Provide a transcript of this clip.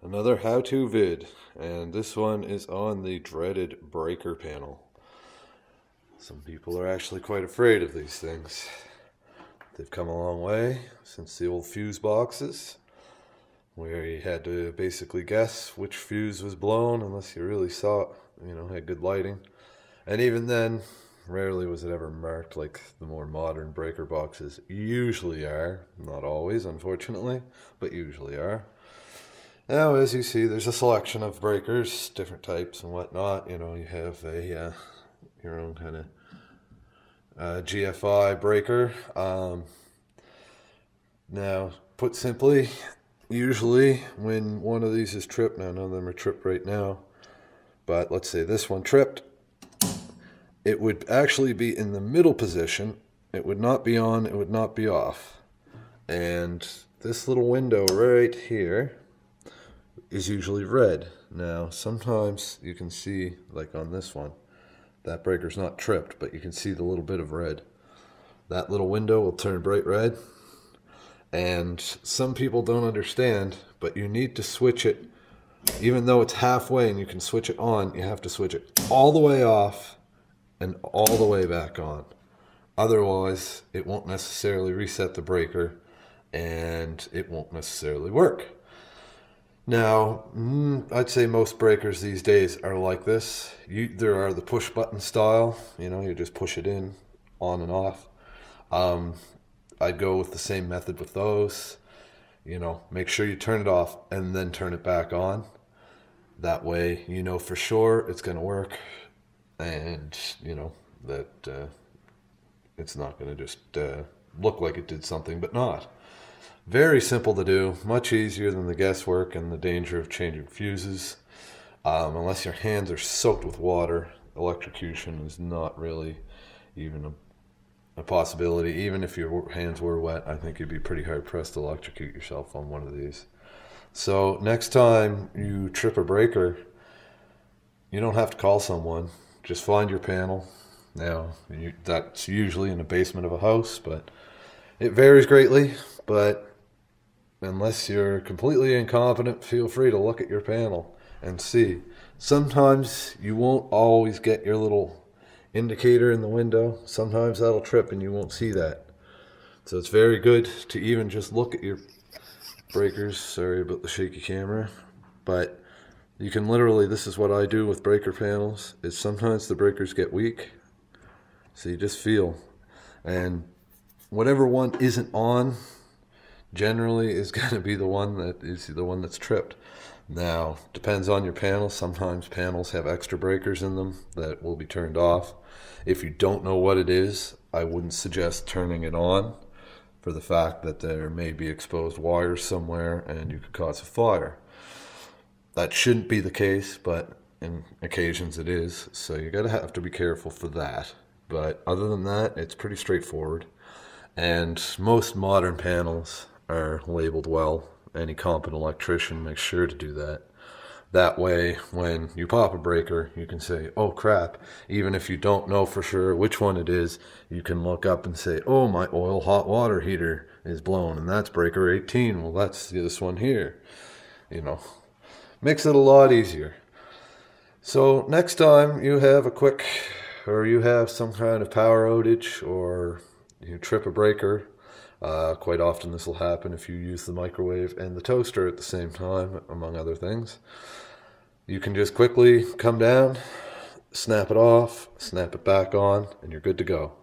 Another how-to vid, and this one is on the dreaded breaker panel. Some people are actually quite afraid of these things. They've come a long way since the old fuse boxes, where you had to basically guess which fuse was blown unless you really saw it, had good lighting. And even then, rarely was it ever marked like the more modern breaker boxes usually are. Not always, unfortunately, but usually are. Now, as you see, there's a selection of breakers, different types and whatnot. You have your own kind of GFI breaker. Now, put simply, usually when one of these is tripped, now none of them are tripped right now, but let's say this one tripped, it would actually be in the middle position. It would not be on, it would not be off. And this little window right here is usually red. Now, sometimes you can see, like on this one, that breaker's not tripped, but you can see the little bit of red. That little window will turn bright red. And some people don't understand, but you need to switch it, even though it's halfway and you can switch it on, you have to switch it all the way off and all the way back on. Otherwise, it won't necessarily reset the breaker and it won't necessarily work. Now, I'd say most breakers these days are like this. There are the push button style, you just push it in, on and off. I'd go with the same method with those. Make sure you turn it off and then turn it back on. That way, for sure it's going to work, and that it's not going to just look like it did something but not. Very simple to do, much easier than the guesswork and the danger of changing fuses. Unless your hands are soaked with water, electrocution is not really even a possibility. Even if your hands were wet, I think you'd be pretty hard pressed to electrocute yourself on one of these. So next time you trip a breaker, you don't have to call someone. Just find your panel. Now, that's usually in the basement of a house, but it varies greatly. But unless you're completely incompetent, feel free to look at your panel and see. Sometimes you won't always get your little indicator in the window. Sometimes that'll trip and you won't see that. So it's very good to even just look at your breakers. Sorry about the shaky camera, but you can literally, this is what I do with breaker panels, is sometimes the breakers get weak, so you just feel, and whatever one isn't on generally is going to be the one that's tripped. Now, depends on your panel. Sometimes panels have extra breakers in them that will be turned off. If you don't know what it is, I wouldn't suggest turning it on, for the fact that there may be exposed wires somewhere and you could cause a fire. That shouldn't be the case, but in occasions it is, so you have to be careful for that. But other than that, it's pretty straightforward. And most modern panels are labeled well. Any competent electrician makes sure to do that. That way, when you pop a breaker, you can say, oh crap. Even if you don't know for sure which one it is, you can look up and say, oh, my oil hot water heater is blown, and that's breaker 18. Well, that's this one here. Makes it a lot easier. So next time you have you have some kind of power outage, or you trip a breaker, quite often this will happen if you use the microwave and the toaster at the same time, among other things. You can just quickly come down, snap it off, snap it back on, and you're good to go.